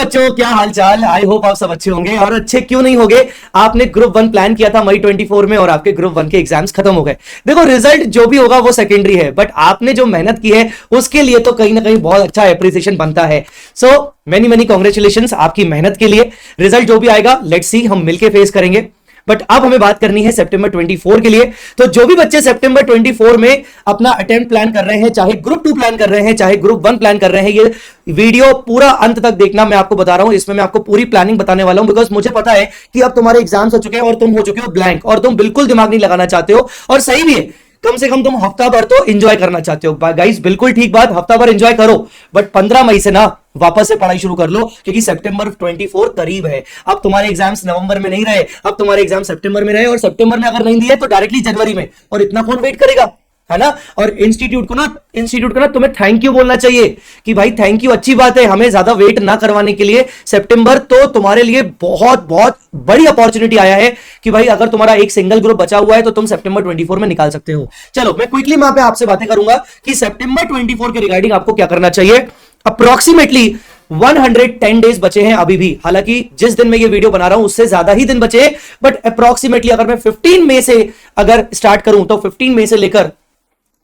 बच्चों, क्या हालचाल। आई होप आप सब अच्छे होंगे। और अच्छे क्यों नहीं होंगे, आपने ग्रुप 1 प्लान किया था मई 24 में और आपके ग्रुप 1 के एग्जाम्स खत्म हो गए। देखो, रिजल्ट जो भी होगा वो सेकेंडरी है, बट आपने जो मेहनत की है उसके लिए तो कहीं ना कहीं बहुत अच्छा एप्रिसिएशन बनता है। सो मेनी मेनी कांग्रेचुलेशंस आपकी मेहनत के लिए। रिजल्ट जो भी आएगा लेट्स सी, हम मिलके फेस करेंगे। बट अब हमें बात करनी है सितंबर 24 के लिए। तो जो भी बच्चे सितंबर 24 में अपना अटेम्प्ट प्लान कर रहे हैं, चाहे ग्रुप 2 प्लान कर रहे हैं, चाहे ग्रुप 1 प्लान कर रहे हैं, ये वीडियो पूरा अंत तक देखना। मैं आपको बता रहा हूं, इसमें मैं आपको पूरी प्लानिंग बताने वाला हूं, बिकॉज मुझे पता है कि अब तुम्हारे एग्जाम्स हो चुके हैं और तुम हो चुके हो ब्लैंक और तुम बिल्कुल दिमाग नहीं लगाना चाहते हो। और सही भी है, कम से कम तुम हफ्ता भर तो एंजॉय करना चाहते हो। गाइस बिल्कुल ठीक बात, हफ्ता भर एंजॉय करो, बट 15 मई से ना वापस से पढ़ाई शुरू कर लो, क्योंकि सितंबर 24 करीब है। अब तुम्हारे एग्जाम्स नवंबर में नहीं रहे, अब तुम्हारे एग्जाम सितंबर में रहे, और सितंबर में अगर नहीं दिए तो डायरेक्टली जनवरी में, और इतना कौन वेट करेगा, है ना। और इंस्टीट्यूट को ना तुम्हें थैंक यू बोलना चाहिए कि भाई थैंक यू, अच्छी बात है, हमें ज्यादा वेट ना करवाने के लिए। सितंबर तो तुम्हारे लिए बहुत बहुत बड़ी अपॉर्चुनिटी आया है कि भाई अगर तुम्हारा एक सिंगल ग्रुप बचा हुआ है तो तुम सितंबर 24 में निकाल सकते हो। चलो मैं क्विकली वहां पे आपसे बातें करूंगा कि सितंबर 24 के रिगार्डिंग आपको क्या करना चाहिए। अप्रोक्सीमेटली 110 डेज बचे हैं अभी भी। हालांकि जिस दिन मैं ये वीडियो बना रहा हूं उससे ज्यादा ही दिन बचे हैं, बट अप्रोक्सीमेटली अगर मैं 15 मई से अगर स्टार्ट करूं तो 15 मई से लेकर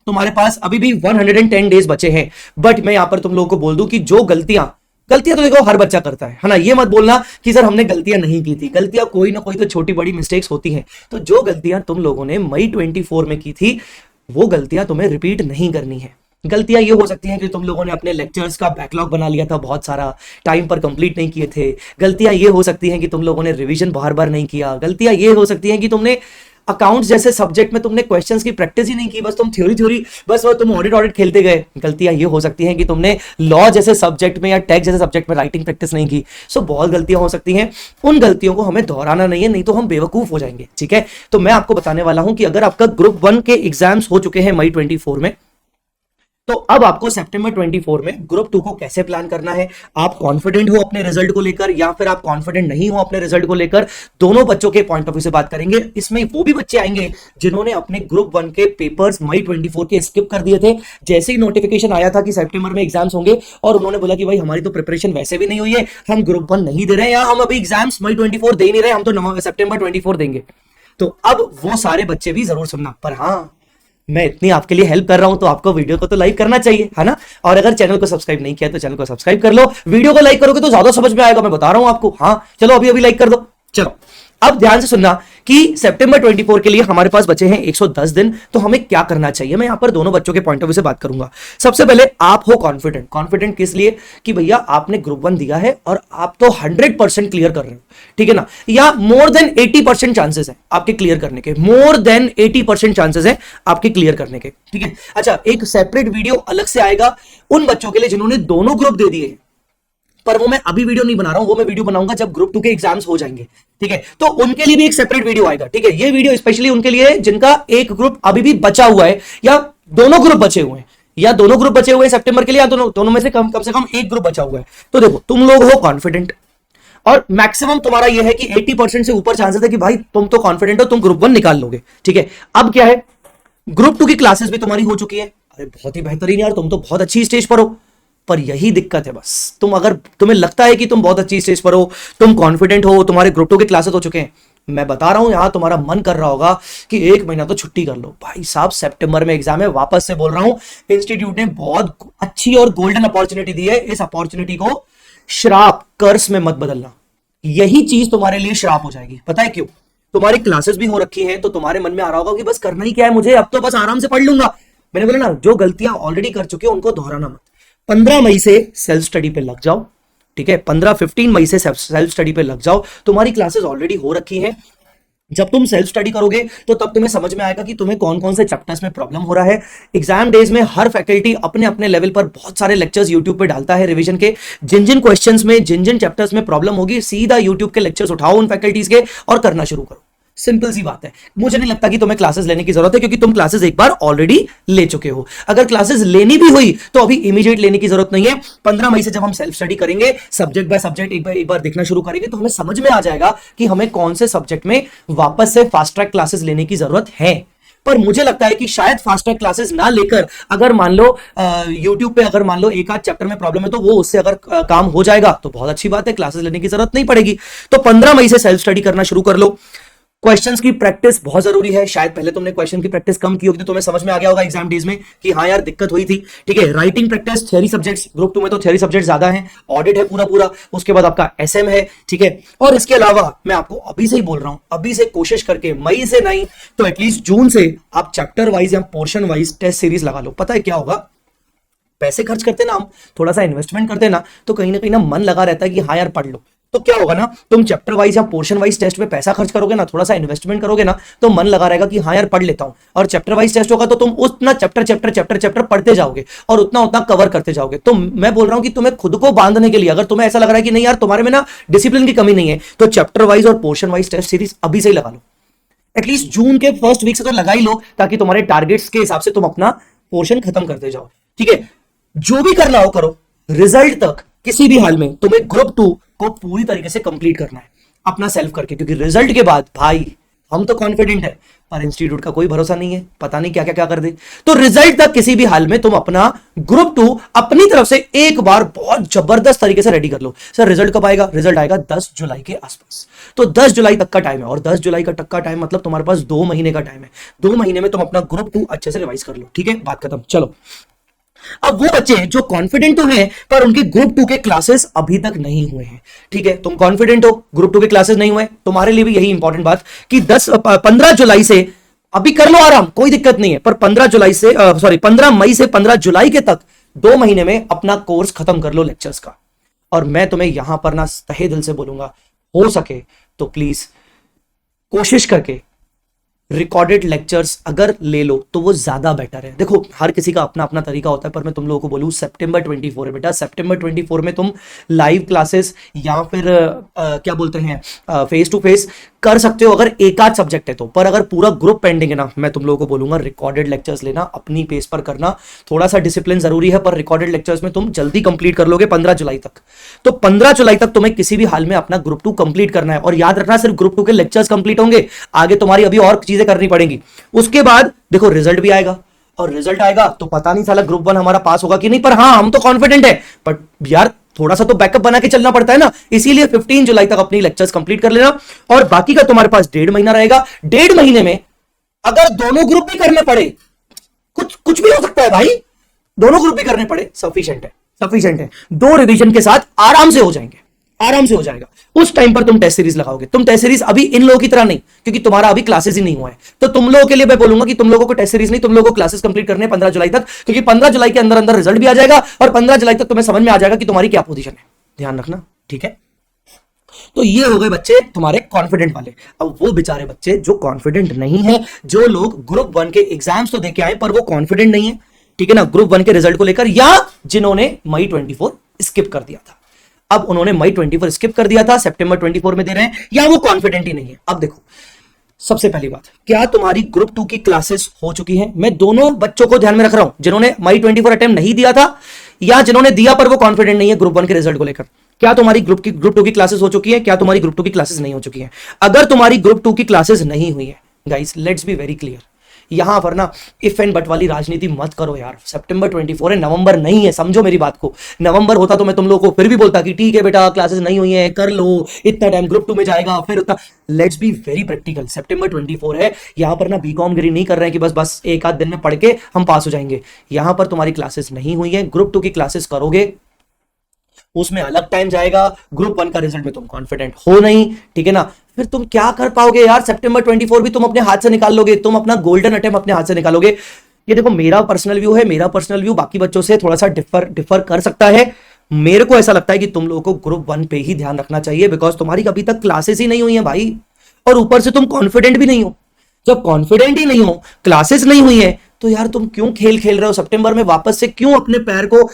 तुम्हारे पास अभी भी 110 डेज बचे हैं। बट मैं यहां पर तुम लोगों को बोल दूं कि जो गलतियां तो देखो हर बच्चा करता है ना। ये मत बोलना कि सर हमने गलतियां नहीं की थी, गलतियां कोई ना कोई तो छोटी बड़ी मिस्टेक्स होती हैं। तो जो गलतियां तुम लोगों ने मई 24 में की थी वो गलतियां तुम्हें रिपीट नहीं करनी है। गलतियां ये हो सकती हैं कि तुम लोगों ने अपने लेक्चर्स का बैकलॉग बना लिया था, बहुत सारा टाइम पर कंप्लीट नहीं किए थे। गलतियां ये हो सकती हैं कि तुम लोगों ने रिवीजन बार बार नहीं किया। गलतियां ये हो सकती हैं कि तुमने अकाउंट्स जैसे सब्जेक्ट में तुमने क्वेश्चंस की प्रैक्टिस ही नहीं की, बस तुम थ्योरी बस वो तुम ऑडिट खेलते गए। गलतियां ये हो सकती हैं कि तुमने लॉ जैसे सब्जेक्ट में या टेक्स्ट जैसे सब्जेक्ट में राइटिंग प्रैक्टिस नहीं की। सो बहुत गलतियां हो सकती हैं, उन गलतियों को हमें दोहराना नहीं है, नहीं तो हम बेवकूफ हो जाएंगे। ठीक है, तो मैं आपको बताने वाला हूं कि अगर आपका ग्रुप 1 के एग्जाम्स हो चुके हैं मई 24 में, तो अब आपको सितंबर 24 में ग्रुप 2 को कैसे प्लान करना है। आप कॉन्फिडेंट हो अपने रिजल्ट को लेकर या फिर आप कॉन्फिडेंट नहीं हो अपने रिजल्ट को लेकर, दोनों बच्चों के पॉइंट ऑफ व्यू से बात करेंगे। इसमें वो भी बच्चे आएंगे जिन्होंने अपने ग्रुप 1 के पेपर्स मई 24 के स्किप कर दिए थे। जैसे ही नोटिफिकेशन आया था कि सितंबर में एग्जाम्स होंगे और उन्होंने बोला कि भाई हमारी तो प्रिपरेशन वैसे भी नहीं हुई है, हम ग्रुप 1 नहीं दे रहे हैं, या हम अभी एग्जाम्स मई 24 दे नहीं रहे, हम तो सितंबर 24 देंगे। तो अब वो सारे बच्चे भी जरूर सुनना। पर हाँ, मैं इतनी आपके लिए हेल्प कर रहा हूं तो आपको वीडियो को तो लाइक करना चाहिए, है ना। और अगर चैनल को सब्सक्राइब नहीं किया तो चैनल को सब्सक्राइब कर लो। वीडियो को लाइक करोगे तो ज्यादा समझ में आएगा, मैं बता रहा हूं आपको। हाँ चलो अभी लाइक कर दो। चलो अब ध्यान से सुनना कि सितंबर 24 के लिए हमारे पास बचे हैं 110 दिन। तो हमें क्या करना चाहिए, मैं यहां पर दोनों बच्चों के पॉइंट ऑफ व्यू से बात करूंगा। सबसे पहले आप हो कॉन्फिडेंट किस लिए कि भैया आपने ग्रुप 1 दिया है और आप तो 100% क्लियर कर रहे हो, ठीक है ना, या मोर देन 80% चांसेस है आपके क्लियर करने के, मोर देन 80% चांसेस है आपके क्लियर करने के, ठीक है। अच्छा, एक सेपरेट वीडियो अलग से आएगा उन बच्चों के लिए जिन्होंने दोनों ग्रुप दे दिए, पर वो मैं अभी वीडियो नहीं बना रहा हूं, वो मैं वीडियो बनाऊंगा जब ग्रुप 2 के एग्जाम्स हो जाएंगे, ठीक है। तो उनके लिए भी एक सेपरेट वीडियो आएगा, ठीक है। ये वीडियो स्पेशली उनके लिए जिनका एक ग्रुप अभी भी बचा हुआ है या दोनों ग्रुप बचे हुए हैं, या दोनों ग्रुप बचे हुए हैं सितंबर के लिए, या दोनों में से कम से कम एक ग्रुप बचा हुआ है। तो देखो, तुम लोग हो कॉन्फिडेंट और मैक्सिमम तुम्हारा यह है कि 80% से ऊपर चांसेस है कि भाई तुम तो कॉन्फिडेंट हो, तुम ग्रुप 1 निकाल लोगे, ठीक है। अब क्या है, ग्रुप 2 की क्लासेस भी तुम्हारी हो चुकी है। अरे बहुत ही बेहतरीन यार, तुम तो बहुत अच्छी स्टेज पर हो। पर यही दिक्कत है बस, अगर तुम्हें लगता है कि तुम बहुत अच्छी स्टेज पर हो, तुम कॉन्फिडेंट हो, तुम्हारे ग्रुप 2 के क्लासेस हो चुके हैं, मैं बता रहा हूं यहां तुम्हारा मन कर रहा होगा कि एक महीना तो छुट्टी कर लो। भाई साहब सितंबर में एग्जाम है, वापस से बोल रहा हूं, इंस्टीट्यूट ने बहुत अच्छी और गोल्डन अपॉर्चुनिटी दी है। इस अपॉर्चुनिटी को श्राप कर्स में मत बदलना, यही चीज तुम्हारे लिए श्राप हो जाएगी। पता है क्यों? तुम्हारी क्लासेस भी हो रखी हैं, तो तुम्हारे मन में आ रहा होगा कि बस करना ही क्या है मुझे, अब तो बस आराम से पढ़ लूंगा। मैंने बोला ना, जो गलतियां ऑलरेडी कर चुके हो उनको दोहराना मत। 15 मई से सेल्फ स्टडी पे लग जाओ, ठीक है। 15-15 मई से सेल्फ स्टडी पे लग जाओ। तुम्हारी क्लासेस ऑलरेडी हो रखी हैं। जब तुम सेल्फ स्टडी करोगे तो तब तुम्हें समझ में आएगा कि तुम्हें कौन कौन से चैप्टर्स में प्रॉब्लम हो रहा है। एग्जाम डेज में हर फैकल्टी अपने अपने लेवल पर बहुत सारे लेक्चर्स यूट्यूब पे डालता है रिवीजन के। जिन जिन क्वेश्चंस में, जिन जिन चैप्टर्स में प्रॉब्लम होगी, सीधा यूट्यूब के लेक्चर्स उठाओ उन फैकल्टीज के और करना शुरू करो। सिंपल सी बात है। मुझे नहीं लगता कि तुम्हें क्लासेस लेने की जरूरत है, क्योंकि तुम क्लासेस एक बार ऑलरेडी ले चुके हो। अगर क्लासेस लेनी भी हुई तो अभी इमीडिएट लेने की जरूरत नहीं है। 15 मई से जब हम सेल्फ स्टडी करेंगे, सब्जेक्ट बाय सब्जेक्ट एक बार देखना शुरू करेंगे, तो हमें समझ में आ जाएगा कि हमें कौन से सब्जेक्ट में वापस से फास्ट ट्रैक क्लासेस लेने की जरूरत है। पर मुझे लगता है कि शायद फास्ट ट्रैक क्लासेस ना लेकर अगर मान लो यूट्यूब पे अगर मान लो एक आध चैप्टर में प्रॉब्लम है तो वो उससे अगर काम हो जाएगा तो बहुत अच्छी बात है, क्लासेस लेने की जरूरत नहीं पड़ेगी। तो 15 मई से सेल्फ स्टडी करना शुरू कर लो। क्वेश्चंस की प्रैक्टिस बहुत जरूरी है। शायद पहले तुमने क्वेश्चन की प्रैक्टिस कम की होगी तो तुम्हें समझ में आ गया होगा एग्जाम डेज में कि हाँ यार दिक्कत हुई थी। ठीक है, writing practice, theory subjects, group 2 में तो थ्योरी सब्जेक्ट ज्यादा है, ऑडिट है पूरा पूरा, उसके बाद आपका एसएम है। ठीक है, और इसके अलावा मैं आपको अभी से ही बोल रहा हूं, अभी से कोशिश करके मई से नहीं तो एटलीस्ट जून से आप चैप्टर वाइज या पोर्शन वाइज टेस्ट सीरीज लगा लो। पता है क्या होगा, पैसे खर्च करते ना हम, थोड़ा सा इन्वेस्टमेंट करते ना, तो कहीं ना मन लगा रहता है कि हाँ यार पढ़ लो। तो क्या होगा ना, तुम चैप्टर वाइज या पोर्शन वाइज टेस्ट पे पैसा खर्च करोगे ना, थोड़ा सा इन्वेस्टमेंट करोगे ना, तो मन लगा रहेगा कि हाँ यार पढ़ लेता हूं। और चैप्टर वाइज टेस्ट होगा तो तुम उतना चैप्टर पढ़ते जाओगे और उतना कवर करते जाओगे। तो मैं बोल रहा हूं कि तुम्हें खुद को बांधने के लिए, अगर तुम्हें ऐसा लग रहा है कि नहीं यार तुम्हारे में ना डिसिप्लिन की कमी नहीं है, तो चैप्टर वाइज और पोर्शन वाइज टेस्ट सीरीज अभी से ही लगा लो। एटलीस्ट जून के फर्स्ट वीक से तो लगा ही लो, ताकि तुम्हारे टारगेट्स के हिसाब से तुम अपना पोर्शन खत्म करते जाओ। ठीक है, जो भी करना हो करो, रिजल्ट तक किसी भी हाल में तुम्हें ग्रुप 2 को पूरी तरीके से कंप्लीट करना है अपना सेल्फ करके, क्योंकि रिजल्ट के बाद भाई हम तो कॉन्फिडेंट है पर इंस्टीट्यूट का कोई भरोसा नहीं है, पता नहीं क्या क्या क्या कर दे। तो रिजल्ट तक किसी भी हाल में तुम अपना ग्रुप 2 अपनी तरफ से एक बार बहुत जबरदस्त तरीके से रेडी कर लो। सर रिजल्ट कब आएगा? रिजल्ट आएगा 10 जुलाई के आसपास। तो 10 जुलाई तक का टाइम है, और 10 जुलाई का तक का टाइम मतलब तुम्हारे पास 2 महीने का टाइम है। 2 महीने में तुम अपना ग्रुप 2 अच्छे से रिवाइज कर लो। ठीक है, बात खत्म। चलो, अब वो बच्चे जो कॉन्फिडेंट तो हैं पर उनके ग्रुप 2 के क्लासेस अभी तक नहीं हुए हैं। ठीक है, तुम कॉन्फिडेंट हो, ग्रुप 2 के क्लासेस नहीं हुए, तुम्हारे लिए भी यही इंपॉर्टेंट बात कि 15 जुलाई से अभी कर लो आराम, कोई दिक्कत नहीं है, पर 15 जुलाई से 15 मई से 15 जुलाई के तक 2 महीने में अपना कोर्स खत्म कर लो लेक्चर्स का। और मैं तुम्हें यहां पर ना तहे दिल से बोलूंगा, हो सके तो प्लीज कोशिश करके रिकॉर्डेड लेक्चर्स अगर ले लो तो वो ज्यादा बेटर है। देखो हर किसी का अपना अपना तरीका होता है, पर मैं तुम लोगों को बोलूं सितंबर 24 है बेटा, सितंबर 24 में तुम लाइव क्लासेस या फिर क्या बोलते हैं फेस टू फेस कर सकते हो अगर एक आध सब्जेक्ट है तो। पर अगर पूरा ग्रुप पेंडिंग है ना, मैं तुम लोगों को बोलूंगा रिकॉर्डेड लेक्चर्स लेना, अपनी पेस पर करना। थोड़ा सा डिसिप्लिन जरूरी है पर रिकॉर्डेड लेक्चर्स में तुम जल्दी कंप्लीट कर लोगे 15 जुलाई तक। तो 15 जुलाई तक तुम्हें किसी भी हाल में अपना ग्रुप 2 कंप्लीट करना है। और याद रखना सिर्फ ग्रुप 2 के लेक्चर्स कंप्लीट होंगे, आगे तुम्हारी अभी और चीजें करनी पड़ेंगी। उसके बाद देखो रिजल्ट भी आएगा, और रिजल्ट आएगा तो पता नहीं साला ग्रुप 1 हमारा पास होगा कि नहीं, पर हाँ हम तो कॉन्फिडेंट है। बट यार थोड़ा सा तो बैकअप बना के चलना पड़ता है ना, इसीलिए 15 जुलाई तक अपनी लेक्चर्स कंप्लीट कर लेना। और बाकी का तुम्हारे पास 1.5 महीना रहेगा। 1.5 महीने में अगर दोनों ग्रुप भी करने पड़े, कुछ भी हो सकता है भाई, दोनों ग्रुप भी करने पड़े, सफिशिएंट है। 2 रिवीजन के साथ आराम से हो जाएंगे, आराम से हो जाएगा। उस टाइम पर तुम टेस्ट सीरीज लगाओगे। तुम टेस्ट सीरीज अभी इन लोगों की तरह नहीं, क्योंकि तुम्हारा अभी क्लासेस ही नहीं हुआ है, तो तुम लोगों के लिए मैं बोलूंगा कि तुम लोगों को टेस्ट सीरीज नहीं, तुम लोगों को क्लासेस कंप्लीट करने 15 जुलाई तक, क्योंकि 15 जुलाई के अंदर अंदर रिजल्ट भी आ जाएगा और 15 जुलाई तक तुम्हें समझ में आ जाएगा कि तुम्हारी क्या पोजीशन है। ध्यान रखना, ठीक है। तो ये हो गए बच्चे तुम्हारे कॉन्फिडेंट वाले। अब वो बेचारे बच्चे जो कॉन्फिडेंट नहीं है, जो लोग ग्रुप 1 के एग्जाम्स तो देके आए पर वो कॉन्फिडेंट नहीं है, ठीक है ना, ग्रुप 1 के रिजल्ट को लेकर, या जिन्होंने मई 24 स्किप कर दिया था, अब उन्होंने मई 24 स्किप कर दिया था, सितंबर 24 में दे रहे हैं, या वो कॉन्फिडेंट ही नहीं है। अब देखो सबसे पहली बात, क्या तुम्हारी ग्रुप 2 की क्लासेस हो चुकी हैं? मैं दोनों बच्चों को ध्यान में रख रहा हूं, जिन्होंने मई 24 अटेम्प्ट नहीं दिया था या जिन्होंने दिया पर वो कॉन्फिडेंट नहीं है ग्रुप 1 के रिजल्ट को लेकर। क्या तुम्हारी ग्रुप 2 की क्लासेस हो चुकी है? क्या तुम्हारी ग्रुप 2 की क्लासेस नहीं हो चुकी है? अगर तुम्हारी ग्रुप 2 की क्लासेस नहीं हुई है guys, let's be very clear, यहां पर ना इफ एंड बट वाली राजनीति मत करो यार। सितंबर 24 है, नवंबर नहीं है, समझो मेरी बात को। नवंबर होता तो मैं तुम लोगों को फिर भी बोलता कि ठीक है बेटा क्लासेस नहीं हुई है, कर लो, इतना टाइम ग्रुप 2 में जाएगा, फिर उतना। लेट्स बी वेरी प्रैक्टिकल, सितंबर 24 है, यहां पर ना बीकॉम गिरी नहीं कर रहे हैं कि बस एक आध दिन में पढ़ के हम पास हो जाएंगे। यहां पर तुम्हारी क्लासेस नहीं हुई है, ग्रुप 2 की क्लासेस करोगे, उसमें अलग टाइम जाएगा। ग्रुप 1 का रिजल्ट में तुम कॉन्फिडेंट हो नहीं, ठीक है ना, फिर तुम क्या कर पाओगे यार? सितंबर 24 भी तुम अपने हाथ से निकाल लोगे, तुम अपना गोल्डन अटेम्प्ट अपने हाथ से निकालोगे। ये देखो मेरा पर्सनल व्यू है, मेरा पर्सनल व्यू बाकी बच्चों से थोड़ा सा डिफर कर सकता है। मेरे को ऐसा लगता है कि तुम लोगों को ग्रुप 1 पे ही ध्यान रखना चाहिए, बिकॉज तुम्हारी अभी तक क्लासेस ही नहीं हुई है भाई, और ऊपर से तुम कॉन्फिडेंट भी नहीं हो। जब कॉन्फिडेंट ही नहीं हो, क्लासेस नहीं हुई है, तो यार तुम क्यों खेल खेल रहे हो? सितंबर में वापस से क्यों अपने पैर को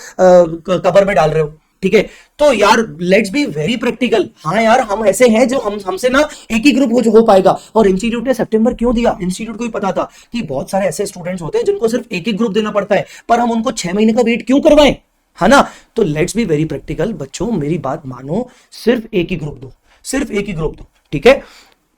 कबर में डाल रहे हो? ठीक है, तो यार लेट्स बी वेरी प्रैक्टिकल। हाँ यार हम ऐसे हैं जो हमसे ना एक ही ग्रुप हो पाएगा। और इंस्टीट्यूट ने सितंबर क्यों दिया? इंस्टीट्यूट को ही पता था कि बहुत सारे ऐसे स्टूडेंट्स होते हैं जिनको सिर्फ एक ही ग्रुप देना पड़ता है, पर हम उनको 6 महीने का वेट क्यों करवाएं, है ना। तो लेट्स बी वेरी प्रैक्टिकल बच्चों, मेरी बात मानो, सिर्फ एक ही ग्रुप दो, सिर्फ एक ही ग्रुप दो, ठीक है।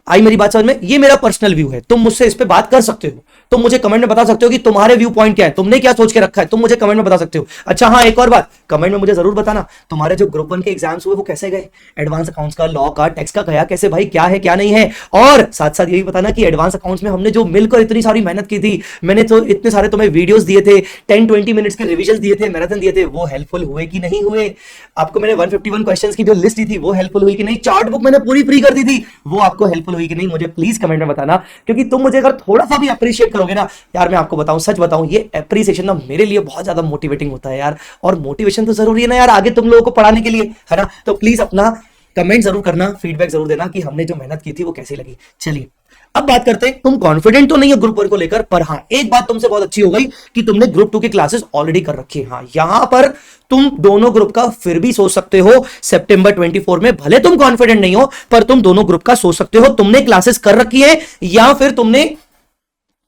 आई मेरी बात समझ में? ये मेरा पर्सनल व्यू है, तुम मुझसे इस पे बात कर सकते हो, तुम मुझे कमेंट में बता सकते हो कि तुम्हारे व्यू पॉइंट क्या है, तुमने क्या सोच के रखा है, तुम मुझे कमेंट में बता सकते हो। अच्छा हाँ, एक और बात, कमेंट में मुझे जरूर बताना तुम्हारे जो ग्रुप 1 के एग्जाम्स हुए वो कैसे गए, एडवांस अकाउंट्स का, लॉ का, टैक्स का गया कैसे भाई, क्या है क्या नहीं है। और साथ साथ यही बताना कि एडवांस अकाउंट्स में हमने जो मिलकर इतनी सारी मेहनत की थी, मैंने तो इतने सारे तुम्हें वीडियोस दिए थे, 10-20 मिनट्स के रिविजन दिए थे, मैराथन दिए थे, वो हेल्पफुल हुए कि नहीं हुए। आपको मैंने 151 क्वेश्चंस की जो लिस्ट दी थी वो हेल्पफुल हुई कि नहीं, चार्ट बुक मैंने पूरी फ्री कर दी थी, वो आपको हेल्पफुल हुई कि नहीं, मुझे प्लीज कमेंट में बताना। क्योंकि तुम मुझे अगर थोड़ा सा भी अप्रिशिएट करोगे ना यार, मैं आपको बताऊं, सच बताऊं, ये अप्रिसिएशन ना मेरे लिए बहुत ज्यादा मोटिवेटिंग होता है यार। और मोटिवेशन तो जरूरी है ना यार आगे तुम लोगों को पढ़ाने के लिए, है ना। तो प्लीज अपना कमेंट जरूर करना, फीडबैक जरूर देना कि हमने जो मेहनत की थी वो कैसी लगी। चलिए अब बात करते हैं, तुम कॉन्फिडेंट तो नहीं हो ग्रुप 1 को लेकर, पर हाँ एक बात तुमसे बहुत अच्छी हो गई कि तुमने ग्रुप 2 की क्लासेस ऑलरेडी कर रखी है। हाँ, यहां पर तुम दोनों ग्रुप का फिर भी सोच सकते हो सितंबर 24 में, भले तुम कॉन्फिडेंट नहीं हो पर तुम दोनों ग्रुप का सोच सकते हो। तुमने क्लासेस कर रखी है या फिर तुमने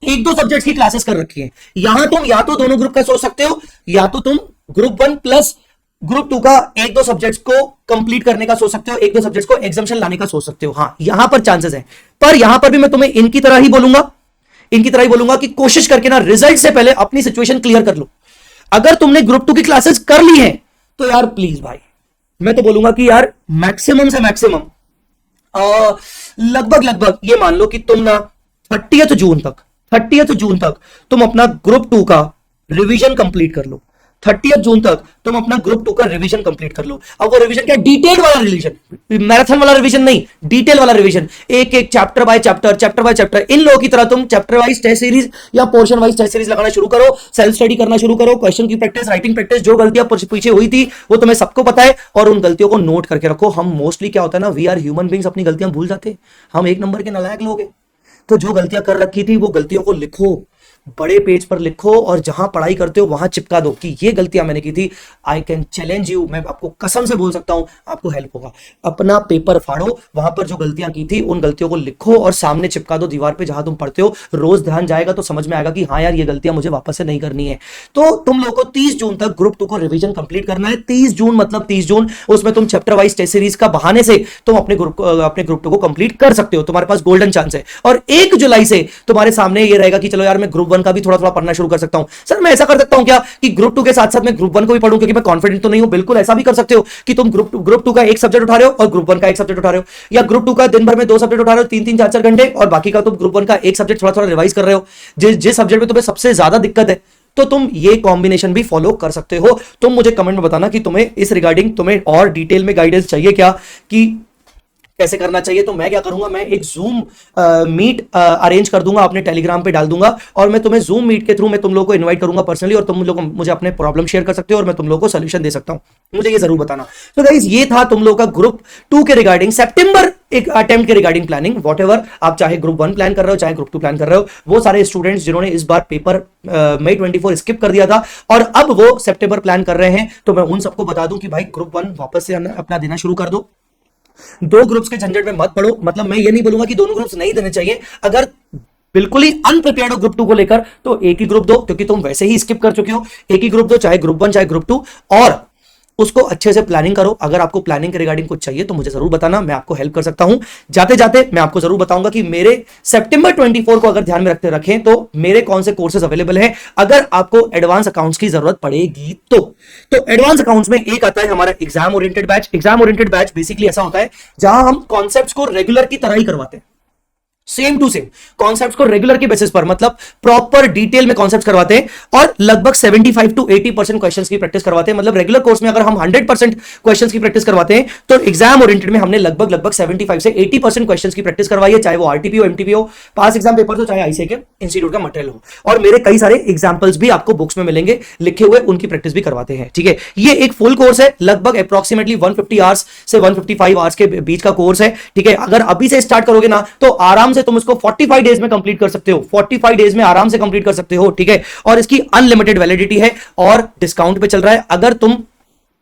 1-2 सब्जेक्ट्स की क्लासेस कर रखी है। यहां तुम या तो दोनों ग्रुप का सोच सकते हो, या तो तुम ग्रुप 1 प्लस ग्रुप 2 का 1-2 सब्जेक्ट्स को कंप्लीट करने का सोच सकते हो, 1-2 सब्जेक्ट्स को एग्जामिशन लाने का सोच सकते हो। हाँ, यहां पर चांसेस है, पर यहां पर भी मैं तुम्हें इनकी तरह ही बोलूंगा, इनकी तरह ही बोलूंगा कि कोशिश करके ना रिजल्ट से पहले अपनी सिचुएशन क्लियर कर लो। अगर तुमने ग्रुप 2 की क्लासेस कर ली है तो यार प्लीज भाई, मैं तो बोलूंगा कि यार मैक्सिमम से मैक्सिमम लगभग लगभग ये मान लो कि तुम ना 30th जून तक तुम अपना ग्रुप 2 का रिवीजन कंप्लीट कर लो। 30th जून तक तुम अपना ग्रुप 2 का रिवीजन कंप्लीट कर लो। अब वो रिवीजन क्या, डिटेल वाला रिवीजन, मैराथन वाला रिवीजन नहीं, डिटेल वाला रिवीजन, एक एक chapter by chapter, chapter by chapter. इन लोगों की तरह तुम चैप्टर वाइज टेस्ट सीरीज या पोर्शन वाइज टेस्ट सीरीज लगाना शुरू करो, सेल्फ स्टडी करना शुरू करो, क्वेश्चन की प्रैक्टिस, राइटिंग प्रैक्टिस, जो गलतियां पीछे हुई थी वो तुम्हें सबको पता है, और उन गलतियों को नोट करके रखो। हम मोस्टली क्या होता है ना, वी आर ह्यूमन बींग्स, अपनी गलतियां भूल जाते हैं, हम एक नंबर के नालायक लोग हैं। तो जो गलतियां कर रखी थी वो गलतियों को लिखो, बड़े पेज पर लिखो, और जहां पढ़ाई करते हो वहां चिपका दो कि ये गलतियां मैंने की थी। आई कैन चैलेंज यू, मैं आपको कसम से बोल सकता हूं आपको हेल्प होगा। अपना पेपर फाड़ो, वहां पर जो गलतियां की थी उन गलतियों को लिखो और सामने चिपका दो दीवार पे जहां तुम पढ़ते हो। रोज ध्यान जाएगा तो समझ में आएगा कि हाँ यार ये गलतियां मुझे वापस से नहीं करनी है। तो तुम लोगों को 30 जून तक ग्रुप 2 को रिवीजन कंप्लीट करना है। 30 जून मतलब 30 जून, उसमें तुम चैप्टर वाइज टेस्ट सीरीज का बहाने से तुम अपने ग्रुप 2 को कंप्लीट कर सकते हो, तुम्हारे पास गोल्डन चांस है। और 1 जुलाई से तुम्हारे सामने ये रहेगा कि चलो यार मैं ग्रुप 1 का भी थोड़ा थोड़ा पढ़ना शुरू कर सकता हूं। सर मैं ऐसा कर सकता हूं क्या कि ग्रुप 2 के साथ साथ मैं ग्रुप 1 को भी पढूं, क्योंकि मैं कॉन्फिडेंट तो नहीं हूं? बिल्कुल ऐसा भी कर सकते हो कि तुम ग्रुप 2 का एक सब्जेक्ट उठा रहे हो और ग्रुप 1 का एक सब्जेक्ट उठा रहे हो, या ग्रुप 2 का दिन भर में 2 सब्जेक्ट उठा रहे हो, 3-3 4-4 घंटे, और बाकी का तुम ग्रुप 1 का एक सब्जेक्ट थोड़ा थोड़ा रिवाइज कर रहे हो। जिस सब्जेक्ट में तुम्हें सबसे ज्यादा दिक्कत है तो तुम ये कॉम्बिनेशन भी फॉलो कर सकते हो। तुम मुझे कमेंट में बताना कि तुम्हें इस रिगार्डिंग तुम्हें और डिटेल में गाइडेंस चाहिए क्या, कि कैसे करना चाहिए। तो मैं क्या करूंगा, मैं एक जूम मीट अरेंज कर दूंगा, अपने टेलीग्राम पे डाल दूंगा, और मैं तुम्हें जूम मीट के थ्रू मैं तुम लोगों को इनवाइट करूंगा पर्सनली, और तुम लोग मुझे अपने प्रॉब्लम शेयर कर सकते हो और मैं तुम लोगों को सोल्यूशन दे सकता हूं। मुझे ये जरूर बताना। तो गाइस ये था तुम लोगों का ग्रुप 2 के रिगार्डिंग सितंबर एक अटेम्प्ट के रिगार्डिंग प्लानिंग। व्हाटएवर आप चाहे ग्रुप 1 प्लान कर रहे हो चाहे ग्रुप 2 प्लान कर रहे हो, वो सारे स्टूडेंट्स जिन्होंने इस बार पेपर मई 24 स्किप कर दिया था और अब वो सितंबर प्लान कर रहे हैं, तो मैं उन सबको बता दूं कि भाई ग्रुप 1 वापस से अपना देना शुरू कर दो। 2 ग्रुप्स के झंझट में मत पड़ो। मतलब मैं ये नहीं बोलूंगा कि दोनों ग्रुप्स नहीं देने चाहिए, अगर बिल्कुल ही अनप्रिपेयर्ड हो ग्रुप 2 को लेकर तो एक ही ग्रुप दो, क्योंकि तुम वैसे ही स्किप कर चुके हो। एक ही ग्रुप दो, चाहे ग्रुप 1 चाहे ग्रुप 2, और उसको अच्छे से प्लानिंग करो। अगर आपको प्लानिंग के रिगार्डिंग कुछ चाहिए तो मुझे जरूर बताना, मैं आपको हेल्प कर सकता हूं। जाते जाते मैं आपको जरूर बताऊंगा कि मेरे सितंबर 24 को अगर ध्यान में रखते रखें तो मेरे कौन से कोर्सेज अवेलेबल हैं अगर आपको एडवांस अकाउंट्स की जरूरत पड़ेगी तो एडवांस अकाउंट्स में एक आता है हमारा exam oriented batch. Exam oriented batch basically ऐसा होता है जहां हम कॉन्सेप्ट्स को रेगुलर की तरह ही करवाते हैं, सेम टू सेम कॉन्सेप्ट्स को रेगुलर के बेसिस पर, मतलब प्रॉपर डिटेल में कॉन्सेप्ट्स करवाते हैं, और लगभग 75 to 80% क्वेश्चंस की प्रैक्टिस करवाते हैं। मतलब रेगुलर कोर्स में अगर हम 100% क्वेश्चंस की प्रैक्टिस करवाते हैं तो एग्जाम ओरिएंटेड में हमने लगभग 75 से 80% क्वेश्चंस की प्रैक्टिस करवाई है, चाहे वो आरटीपी हो, एमटीपी हो, पास एग्जाम पेपर हो, चाहे आईसीए के इंस्टीट्यूट का मटेरियल हो। और मेरे कई सारे एग्जाम्पल्स भी आपको बुक्स में मिलेंगे लिखे हुए, उनकी प्रैक्टिस भी करवाते हैं। ठीक है, ये एक फुल कोर्स है, लगभग अप्रोक्सीमेटली 150 आवर्स से 155 आवर्स के बीच का कोर्स है। ठीक है, अगर अभी से स्टार्ट करोगे ना तो आराम से तुम इसको 45 डेज में कंप्लीट कर सकते हो, 45 डेज में आराम से कंप्लीट कर सकते हो। ठीक है, और इसकी अनलिमिटेड वैलिडिटी है और डिस्काउंट पे चल रहा है। अगर तुम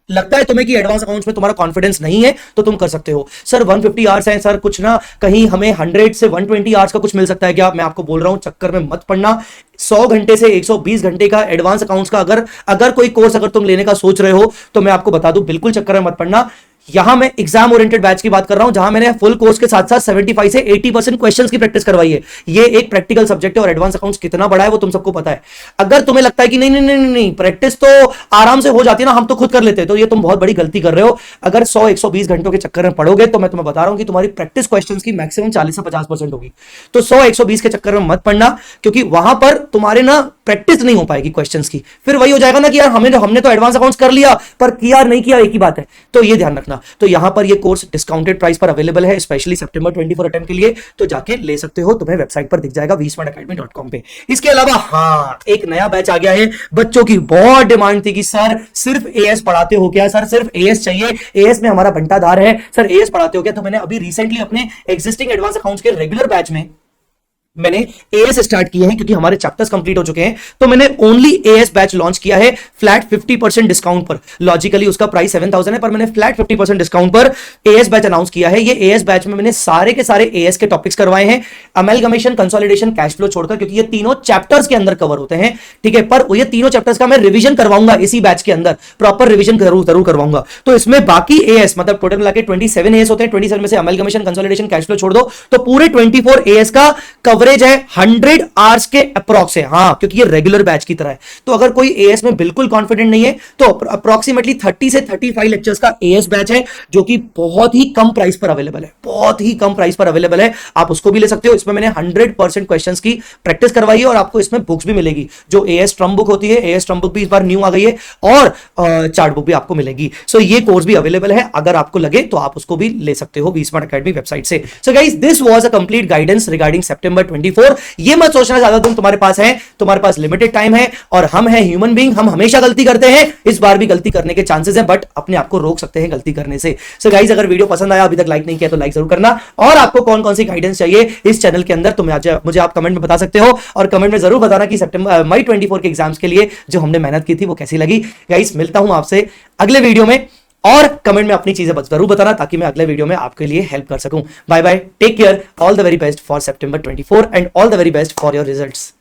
लगता है तुम्हें कि एडवांस अकाउंट्स में तुम्हारा कॉन्फिडेंस नहीं है तो तुम कर सकते हो। सर 150 आवर्स हैं सर, कुछ ना कहीं हमें 100 से 120 आवर्स का कुछ मिल सकता है क्या? मैं आपको बोल रहा हूं चक्कर में मत पड़ना। 100 घंटे से 120 घंटे का एडवांस अकाउंट्स का अगर कोई कोर्स अगर तुम लेने का सोच रहे हो तो मैं आपको बता दूं बिल्कुल चक्कर में मत पड़ना। यहां मैं एग्जाम ओरिएंटेड बैच की बात कर रहा हूं, जहां मैंने फुल कोर्स के साथ साथ 75 से 80% क्वेश्चंस की प्रैक्टिस करवाई है। ये एक प्रैक्टिकल सब्जेक्ट है और एडवांस अकाउंट्स कितना बड़ा है वो तुम सबको पता है। अगर तुम्हें लगता है कि नहीं नहीं नहीं नहीं प्रैक्टिस तो आराम से हो जाती है ना, हम तो खुद कर लेते हैं, तो ये तुम बहुत बड़ी गलती कर रहे हो। अगर 100-120 घंटों के चक्कर में पढ़ोगे तो मैं तुम्हें बता रहा हूं कि तुम्हारी प्रैक्टिस क्वेश्चंस की मैक्सिमम 40 से 50% होगी। तो 100-120 के चक्कर में मत पढ़ना, क्योंकि वहां पर तुम्हारे ना प्रैक्टिस नहीं हो पाएगी क्वेश्चंस की। फिर वही हो जाएगा ना कि यार हमने तो एडवांस अकाउंट्स कर लिया पर किया नहीं किया एक ही बात है। तो ये ध्यान रखना। तो यहां पर ये कोर्स डिस्काउंटेड प्राइस पर अवेलेबल है, स्पेशली सितंबर 24 अटेम्प्ट के लिए, तो जाके ले सकते हो, तुम्हें वेबसाइट पर दिख जाएगा vsmartacademy.com पे। इसके अलावा हाँ, एक नया बैच आ गया है। बच्चों की बहुत डिमांड थी कि सर सिर्फ एएस पढ़ाते हो क्या, सर सिर्फ एएस चाहिए, एएस में हमारा बंटाधार है, सर एएस पढ़ाते हो क्या। तो मैंने अभी रिसेंटली अपने एग्जिस्टिंग एडवांस अकाउंट्स के रेगुलर बैच में मैंने एएस स्टार्ट किए हैं, क्योंकि हमारे चैप्टर्स कंप्लीट हो चुके हैं। तो मैंने ओनली एएस बैच लॉन्च किया है फ्लैट 50% डिस्काउंट पर। लॉजिकली उसका प्राइस 7000 है, पर मैंने फ्लैट 50% डिस्काउंट पर एएस बैच अनाउंस किया है। ये एएस बैच में मैंने सारे के सारे एएस के टॉपिक्स करवाए हैं, अमेलगमेशन, कंसोलिडेशन, कैश फ्लो छोड़कर, क्योंकि ये तीनों चैप्टर्स के अंदर कवर होते हैं, ठीक है। पर ये तीनों चैप्टर्स का मैं रिवीजन करवाऊंगा इसी बैच के अंदर, प्रॉपर रिवीजन जरूर करवाऊंगा। तो इसमें बाकी एएस मतलब टोटल मिला के 27 एएस होते हैं। 27 में से अमेलगमेशन, कंसोलिडेशन, कैश फ्लो छोड़ दो तो पूरे 24 एएस का कवरेज है 100 आवर्स के अप्रॉक्स है। हाँ, क्योंकि ये रेगुलर बैच की तरह है। तो अगर कोई एएस में बिल्कुल कॉन्फिडेंट नहीं है तो अप्रॉक्सीमेटली 30 से 35 लेक्चर्स का एएस बैच है, जो कि बहुत ही कम प्राइस पर अवेलेबल है, बहुत ही कम प्राइस पर अवेलेबल है। आप उसको भी ले सकते हो। इसमें मैंने 100% क्वेश्चंस की प्रैक्टिस करवाई है और आपको इसमें बुक्स भी मिलेगी, जो एएस ट्रम्प बुक होती है। एएस ट्रम्प बुक भी इस बार न्यू आ गई है और चार्ट बुक भी आपको मिलेगी। सो ये कोर्स भी अवेलेबल है, अगर आपको लगे तो आप उसको भी ले सकते हो vSmart Academy वेबसाइट से। So guys, this was a complete guidance regarding September 24। ये मत सोचना ज्यादा दिन तुम्हारे पास है, तुम्हारे पास लिमिटेड टाइम है, और हम हैं ह्यूमन बीइंग, हम हमेशा गलती करते हैं, इस बार भी गलती करने के चांसेस हैं, बट अपने आप को रोक सकते हैं गलती करने से। सो गाइस, अगर वीडियो पसंद आया, अभी तक लाइक नहीं किया तो लाइक जरूर करना, और आपको कौन कौन सी गाइडेंस चाहिए इस चैनल के अंदर तो मुझे आप कमेंट में बता सकते हो, और कमेंट में जरूर बताना कि सितंबर मई 24 के एग्जाम्स के लिए जो हमने मेहनत की थी वो कैसी लगी। गाइस, मिलता हूं आपसे अगले वीडियो में, और कमेंट में अपनी चीजें जरूर बताना ताकि मैं अगले वीडियो में आपके लिए हेल्प कर सकूं। Bye bye, take care, all the very best for September 24 and all the very best for your results.